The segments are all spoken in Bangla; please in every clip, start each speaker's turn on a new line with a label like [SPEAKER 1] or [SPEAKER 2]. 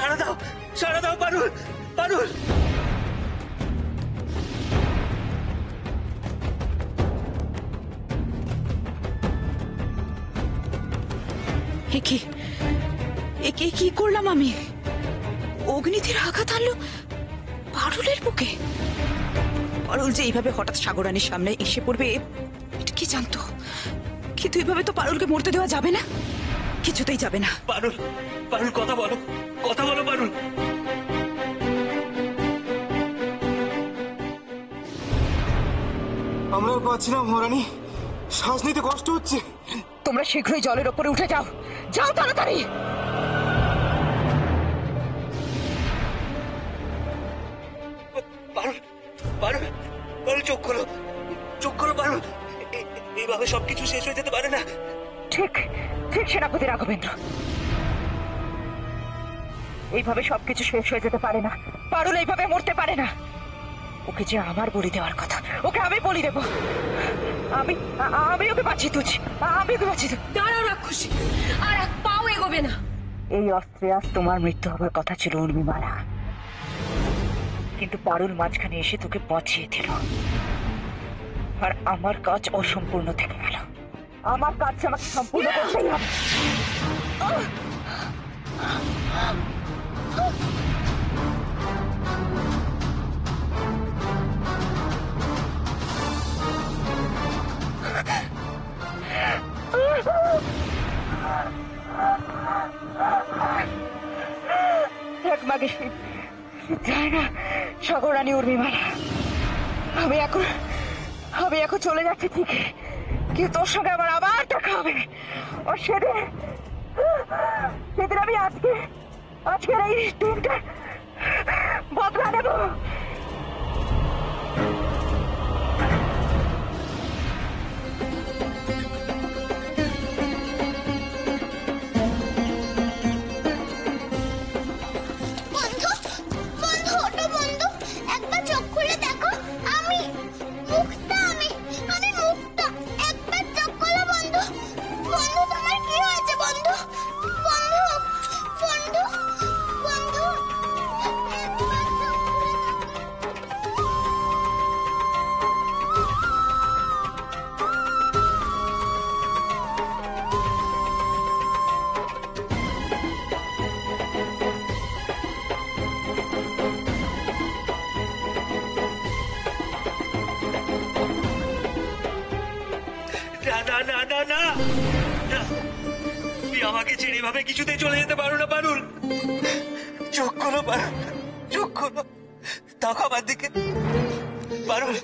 [SPEAKER 1] সাড়া দাও, সাড়া দাও পারুল, পারুল।
[SPEAKER 2] কি করলাম আমি? অগ্নিধির আঘাত আনলো পারুলের বুকে। পারুল যে এইভাবে হঠাৎ সাগরানীর সামনে এসে পড়বে এটা কি জানতো? কিন্তু এইভাবে তো পারুলকে মরতে দেওয়া যাবে না, কিছুতেই যাবে না।
[SPEAKER 1] পারুল, পারুল কথা বলো, কথা বলো পারুল।
[SPEAKER 3] আমরা পাচ্ছি না মহারানী, শ্বাস নিতে কষ্ট হচ্ছে।
[SPEAKER 2] তোমরা শীঘ্রই জলের ওপরে উঠে যাও, যাও তাড়াতাড়ি।
[SPEAKER 1] পারুল, পারুল, পারুল চোখ খোলো, চোখ খোলো পারুল। এইভাবে সবকিছু শেষ হয়ে যেতে পারে না।
[SPEAKER 2] ঠিক ঠিক সেনাপতি রাঘবেন্দ্র, এইভাবে সবকিছু শেষ হয়ে যেতে পারে না। পারুল এইভাবে মরতে পারে না। ওকে যে আমার বলি দেওয়ার কথা, ওকে আমি বলি দেবো। আমি ওকে বাঁচিয়ে তুলছি, আমি ওকে বাঁচিয়ে তুলছি।
[SPEAKER 4] দাঁড়াও রাক্ষসী, আর এক পাও এগোবে না।
[SPEAKER 2] এই অস্ত্রে আজ তোমার মৃত্যু হবার কথা ছিল উর্মিমালা, কিন্তু পারুল মাঝখানে এসে তোকে বাঁচিয়ে দিল, আর আমার কাজ অসম্পূর্ণ থেকে গেল। আমার কাজ আমাকে সম্পূর্ণ করতেই হবে। মাগে যায় না সাগরানী উর্মিমালা। আমি এখন চলে যাচ্ছি ঠিক, কিন্তু তোর সঙ্গে আমার আবার দেখা হবে। আর সেদিন আমি আজকের এই দিনটা বদলা নেব।
[SPEAKER 1] আমাকে ছেড়ে এভাবে কিছুতেই চলে যেতে পারো না পারুল। চোখ খোলো পারুল, চোখ খোলো, তাও আমার দিকে। পারুল,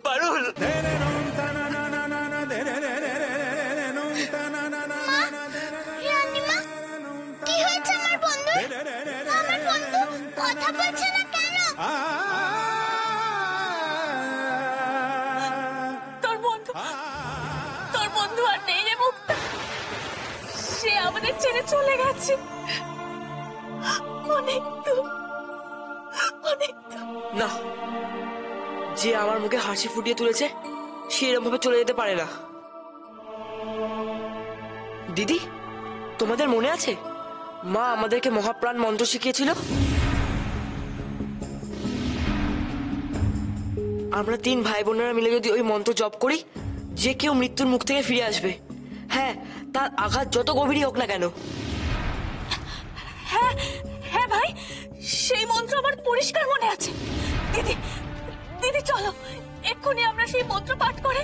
[SPEAKER 1] পারুল।
[SPEAKER 5] কি হয়েছে আমার বন্ধু? আমার বন্ধু কথা বলছে না কেন?
[SPEAKER 4] তোর বন্ধু আর নেই রে মুক্তা, সে আমাদের ছেড়ে চলে গেছে। অনেক
[SPEAKER 6] না, যে আমার মুখে হাসি ফুটিয়ে তুলেছে সে এরকম ভাবে চলে যেতে পারে না। দিদি, তোমাদের মনে আছে মা আমাদেরকে মহাপ্রাণ মন্ত্র শিখিয়েছিল? আমরা 3 ভাই বোনেরা মিলে যদি ওই মন্ত্র জপ করি, যে কেউ মৃত্যুর মুখ থেকে ফিরে আসবে। হ্যাঁ, তার আঘাত যত গভীরই হোক না কেন।
[SPEAKER 4] হ্যাঁ হ্যাঁ ভাই, সেই মন্ত্র আমার পরিষ্কার মনে আছে। দিদি দিদি চলো, এক্ষুনি আমরা সেই মন্ত্র পাঠ করে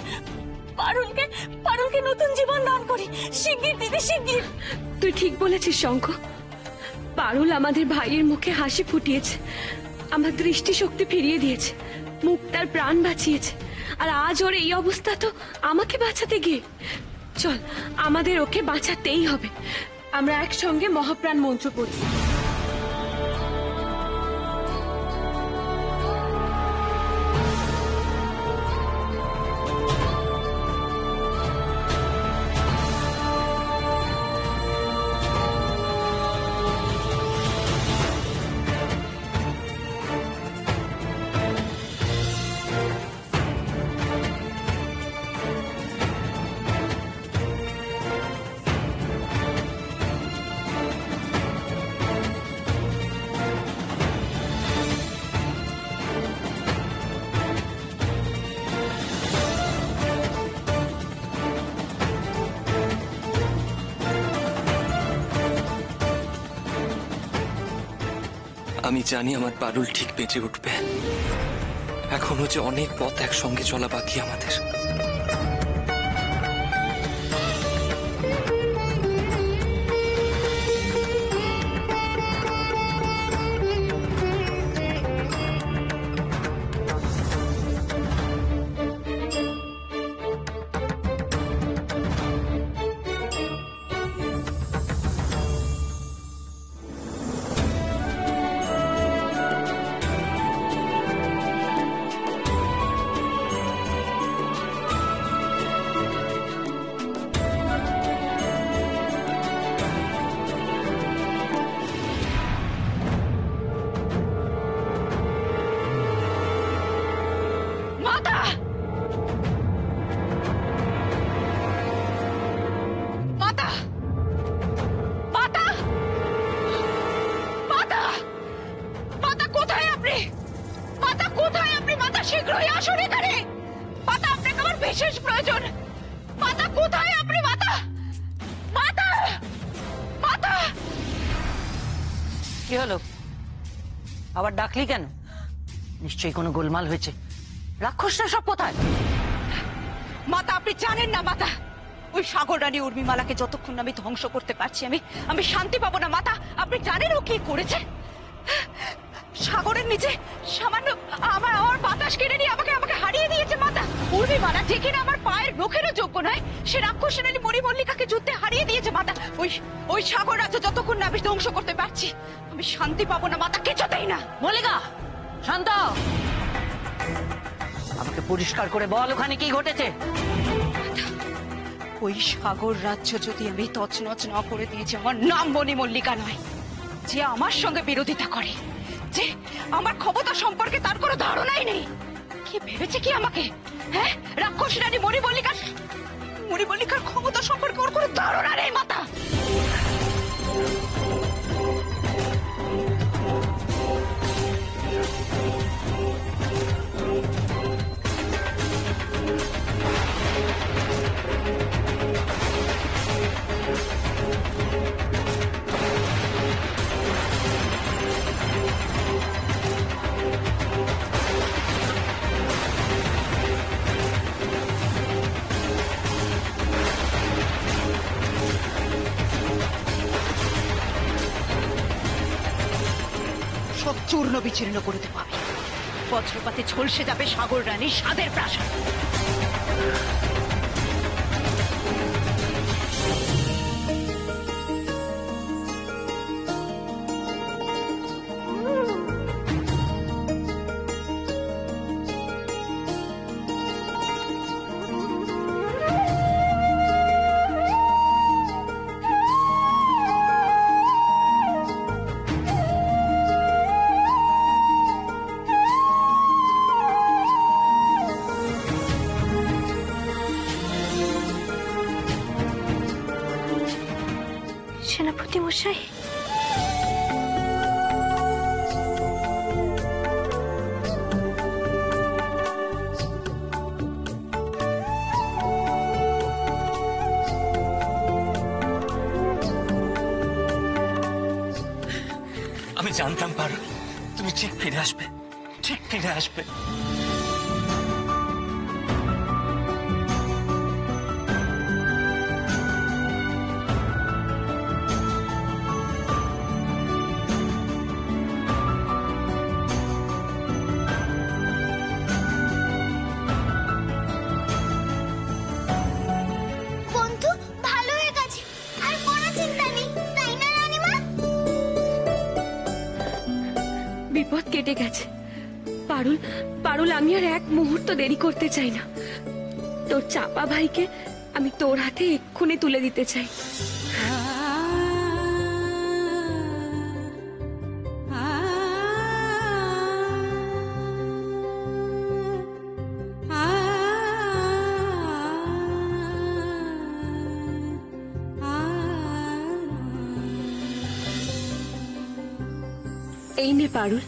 [SPEAKER 4] পারুলকে নতুন জীবন দান করি। শিগগির দিদি, শিগগির।
[SPEAKER 7] তুই ঠিক বলেছিস শঙ্খ, পারুল আমাদের ভাইয়ের মুখে হাসি ফুটিয়েছে, আমার দৃষ্টিশক্তি ফিরিয়ে দিয়েছে, মুক্তার প্রাণ বাঁচিয়েছে, আর আজ ওর এই অবস্থা তো আমাকে বাঁচাতে গিয়ে। চল, আমাদের ওকে বাঁচাতেই হবে। আমরা একসঙ্গে মহাপ্রাণ মন্ত্র পড়ি।
[SPEAKER 1] আমি জানি আমার পারুল ঠিক বেঁচে উঠবে। এখনো যে অনেক পথ একসঙ্গে চলা বাকি আমাদের।
[SPEAKER 2] মাতা! মাতা! মাতা! মাতা! মাতা কোথায় আপনি? মাতা কোথায় আপনি? মাতা শীঘ্রই আসুন এখানে। মাতা আপনাকে আমার বিশেষ প্রয়োজন। মাতা কোথায় আপনি? মাতা! মাতা! মাতা!
[SPEAKER 8] কি হলো? আবার ডাকলি কেন? নিশ্চয়ই কোনো গোলমাল হয়েছে। রাক্ষসরা সব কোথায়?
[SPEAKER 2] মাতা আপনি জানেন না মাতা, ওই সাগর রানী উর্মিমালাকে যতক্ষণ না আমি ধ্বংস করতে পারছি আমি শান্তি পাবো না। মাতা আপনি জানেন ও কি করেছে? সাগরের নিচে সামান্য আমার বাতাস কেড়ে নিয়ে আমাকে হারিয়ে দিয়েছে। মাতা উর্মিমালা যে কিনা আমার পায়ের নখেরও যোগ্য নয়, সে রাক্ষস রানী মণিমল্লিকাকে যুদ্ধে হারিয়ে দিয়েছে। মাতা ওই সাগর রাজ্য যতক্ষণ না আমি ধ্বংস করতে পারছি আমি শান্তি পাবো না। মাতা কিছুতেই না।
[SPEAKER 8] মল্লিকা শান্ত, আমাকে পরিষ্কার করে বল ওখানে কি ঘটেছে।
[SPEAKER 2] ওই সাগর রাজ্য যদি আমি তছনছ না করে দিয়েছি, আমার নাম মণিমল্লিকা নয়। যে আমার সঙ্গে বিরোধিতা করে, যে আমার ক্ষমতা সম্পর্কে তার কোনো ধারণাই নেই, কি ভেবেছে কি আমাকে? হ্যাঁ, রাক্ষস রানী মণিমল্লিকার ক্ষমতা সম্পর্কে ওর কোনো ধারণা নেই। মাতা সব চূর্ণ বিচূর্ণ করে দেবো আমি। বজ্রপাতে ঝলসে যাবে সাগর রানী স্বাদের প্রাসাদ।
[SPEAKER 5] সেনাপতি মশাই,
[SPEAKER 1] আমি জানতাম পারুল তুমি ঠিক ফিরে আসবে, ঠিক ফিরে আসবে।
[SPEAKER 5] বন্ধু ভালো হয়ে গেছে, আর কোনো চিন্তা নেই, তাই না রানীমা?
[SPEAKER 7] বিপদ কেটে গেছে। পারুল পারুল আমি আর এক মুহূর্ত দেরি করতে চাই না। তোর চাপা ভাইকে আমি তোর হাতে এক্ষুনি তুলে দিতে চাই। এই নে পারুল,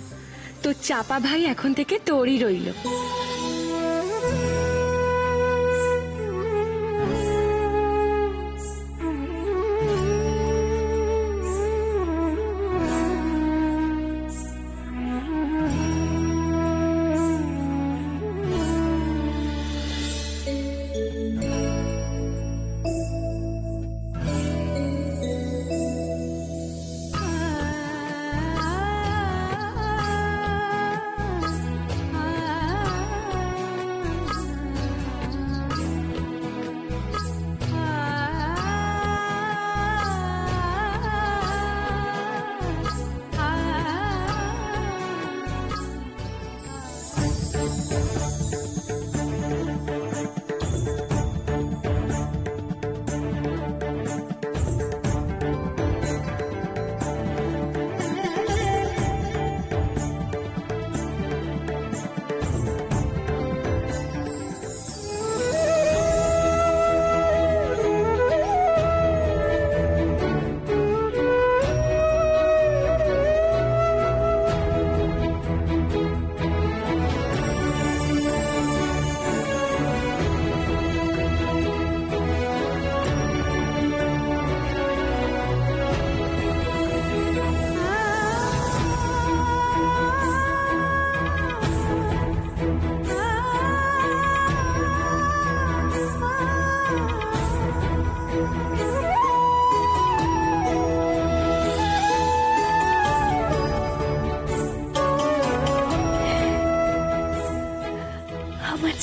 [SPEAKER 7] তোর চাপা ভাই এখন থেকে তোরই রইল।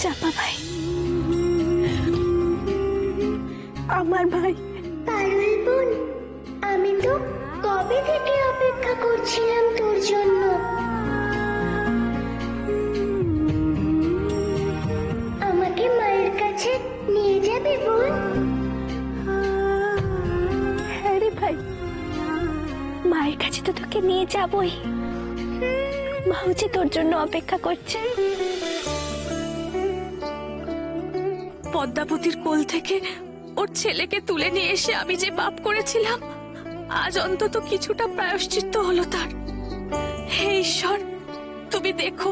[SPEAKER 5] চাপা ভাই, আমার ভাই। পারুল বোন, আমি তো কবে থেকে অপেক্ষা করছিলাম তোর জন্য। আমাকে মায়ের কাছে নিয়ে যাবে বোন? হ্যাঁ রে ভাই, মায়ের কাছে তো তোকে নিয়ে যাবই। মাও যে তোর জন্য অপেক্ষা করছে।
[SPEAKER 7] পদ্মাবতীর কোল থেকে ওর ছেলেকে তুলে নিয়ে এসে আমি যে পাপ করেছিলাম, আজ অন্তত কিছুটা প্রায়শ্চিত্ত হলো তার। হে ঈশ্বর, তুমি দেখো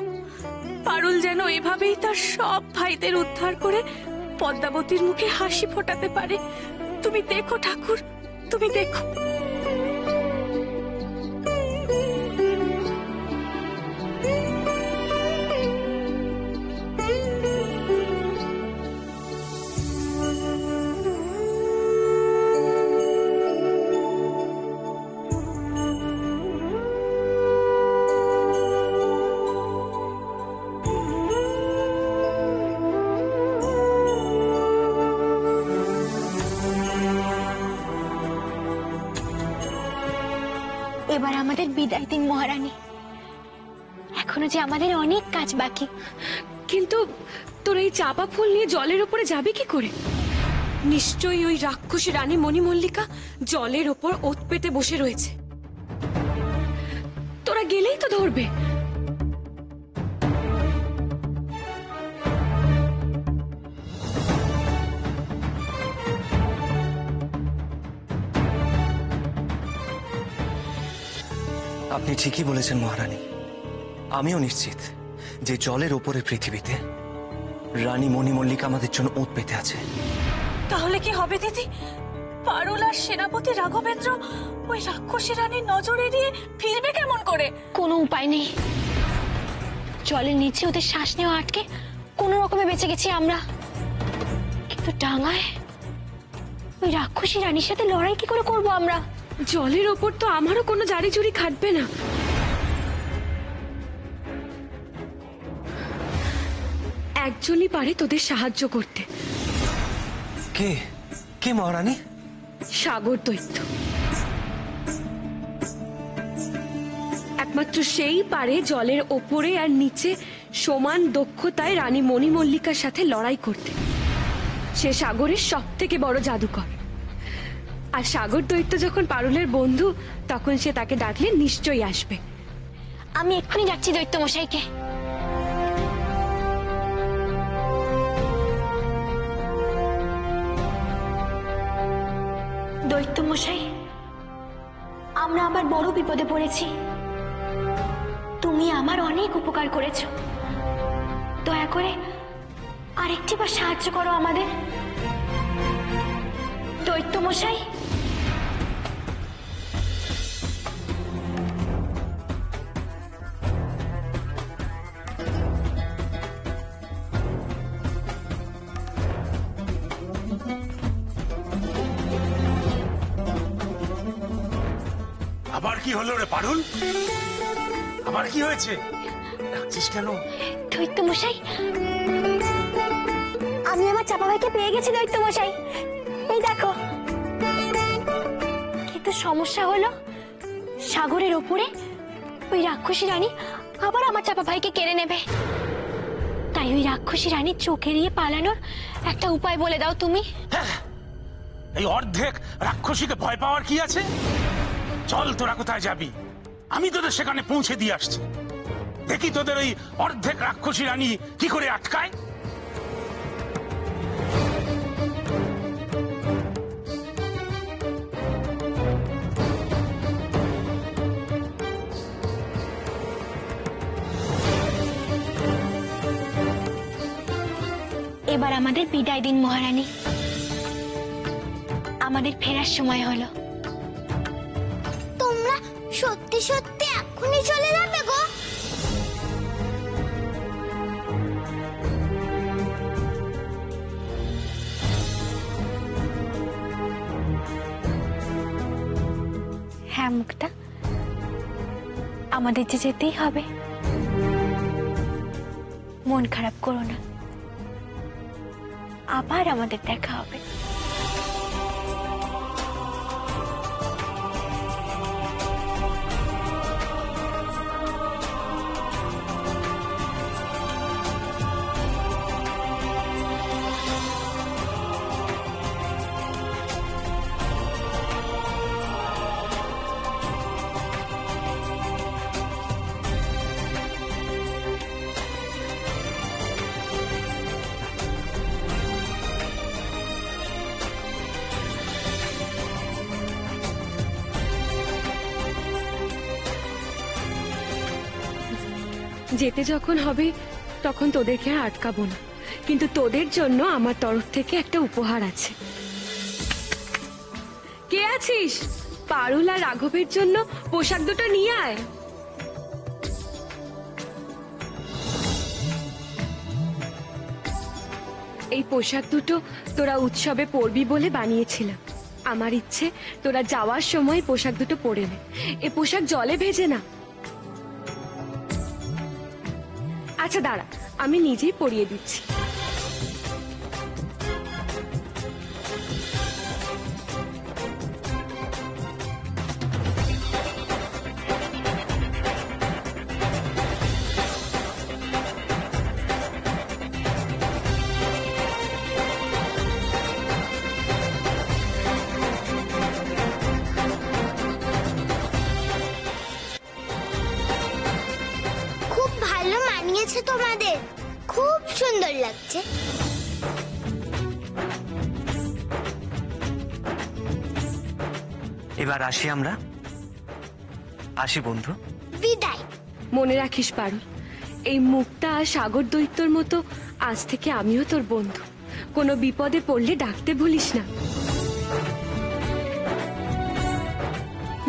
[SPEAKER 7] পারুল যেন এভাবেই তার সব ভাইদের উদ্ধার করে পদ্মাবতীর মুখে হাসি ফোটাতে পারে। তুমি দেখো ঠাকুর, তুমি দেখো।
[SPEAKER 5] এবার আমাদের বিদায় দিন মহারানী। এখনো যে আমাদের অনেক কাজ বাকি।
[SPEAKER 7] কিন্তু তোর এই চাপা ফুল নিয়ে জলের উপরে যাবে কি করে? নিশ্চয়ই ওই রাক্ষসী রানী মণিমল্লিকা জলের ওপর ওত পেতে বসে রয়েছে। তোরা গেলেই তো ধরবে।
[SPEAKER 1] আপনি ঠিকই বলেছেন মহারানী। আমিও নিশ্চিত যে জলের ওপরের পৃথিবীতে রানী মণিমল্লিকা আমাদের জন্য ওত পেতে আছে।
[SPEAKER 4] তাহলে কি হবে দিদি? পারুল আর সেনাপতি রাঘবেন্দ্র ওই রাক্ষসী রানীর নজর এড়িয়ে ফিরবে কেমন করে?
[SPEAKER 5] কোনো উপায় নেই। জলের নিচে ওদের শ্বাস নেওয়া আটকে কোনো রকমে বেঁচে গেছি আমরা। কিন্তু ডাঙায় ওই রাক্ষসী রানীর সাথে লড়াই কি করে করব আমরা?
[SPEAKER 7] জলের ওপর তো আমারও কোনো জারি জুরি খাটবে না। একজনই পারে তোদের সাহায্য করতে।
[SPEAKER 1] কে কে মহারানী?
[SPEAKER 7] সাগর দৈত্য। একমাত্র সেই পারে জলের ওপরে আর নিচে সমান দক্ষতায় রানী মণিমল্লিকার সাথে লড়াই করতে। সে সাগরের সব থেকে বড় জাদুকর। আর সাগর দৈত্য যখন পারুলের বন্ধু, তখন সে তাকে ডাকলে নিশ্চয়ই আসবে।
[SPEAKER 5] আমি এক্ষুনি যাচ্ছি দৈত্য মশাইকে। দৈত্য মশাই, আমরা আবার বড় বিপদে পড়েছি। তুমি আমার অনেক উপকার করেছো, দয়া করে আরেকটি বার সাহায্য করো আমাদের। দৈত্য মশাই,
[SPEAKER 3] আবার কি হলো রে পারুল? আবার কি হয়েছে? ডাকছিস কেন?
[SPEAKER 5] দৈত্য মশাই, আমি আমার চাপা ভাইকে পেয়ে গেছি দৈত্য মশাই। এই দেখো। কিন্তু সমস্যা হলো সাগরের ওপরে ওই রাক্ষসী রানী আবার আমার চাপা ভাইকে কেড়ে নেবে। তাই ওই রাক্ষসী রানীর চোখ এড়িয়ে পালানোর একটা উপায় বলে দাও তুমি।
[SPEAKER 3] এই অর্ধেক রাক্ষসীকে ভয় পাওয়ার কি আছে? চল, তোরা কোথায় যাবি? আমি তোদের সেখানে পৌঁছে দিয়ে আসছি। দেখি তোদের ওই অর্ধেক রাক্ষসী রানী কি করে আটকায়।
[SPEAKER 5] এবার আমাদের বিদায় দিন মহারানী। আমাদের ফেরার সময় হলো। তোমরা সত্যি সত্যি এক্ষুনি চলে যাবে গো? হ্যাঁ মুক্তা, আমাদের যে যেতেই হবে। মন খারাপ করো না, আবার আমাদের দেখা হবে।
[SPEAKER 7] যেতে যখন হবে তখন তোদেরকে আর আটকাবো না, কিন্তু তোদের জন্য আমার তরফ থেকে একটা উপহার আছে। কে আছিস? পারুল আর রাঘবের জন্য পোশাক দুটো নিয়ে আয়। এই পোশাক দুটো তোরা উৎসবে পরবি বলে বানিয়েছিলাম। আমার ইচ্ছে তোরা যাওয়ার সময় পোশাক দুটো পরে নে। এ পোশাক জলে ভেজে না। আচ্ছা দাঁড়া, আমি নিজেই পরিয়ে দিচ্ছি।
[SPEAKER 9] খুব ভালো মানিয়েছে তোমাদের, খুব সুন্দর লাগছে।
[SPEAKER 1] এবার আসি আমরা, আসি বন্ধু।
[SPEAKER 9] বিদায়।
[SPEAKER 7] মনে রাখিস পারুল, এই মুক্তা আর সাগর দৈত্যর মতো আজ থেকে আমিও তোর বন্ধু। কোনো বিপদে পড়লে ডাকতে ভুলিস না।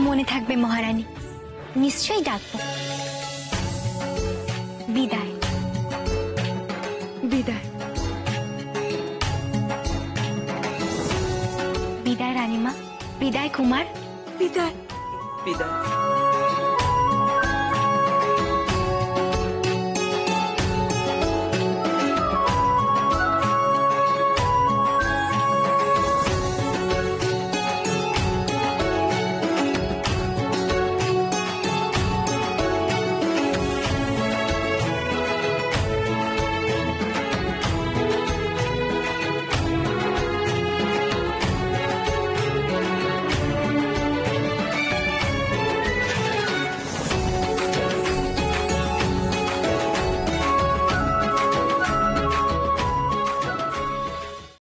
[SPEAKER 5] মনে থাকবে মহারানী, নিশ্চয়ই ডাকবো। বিদায়।
[SPEAKER 7] বিদায়।
[SPEAKER 5] বিদায় রানীমা, বিদায় কুমার।
[SPEAKER 2] বিদায়। বিদায়।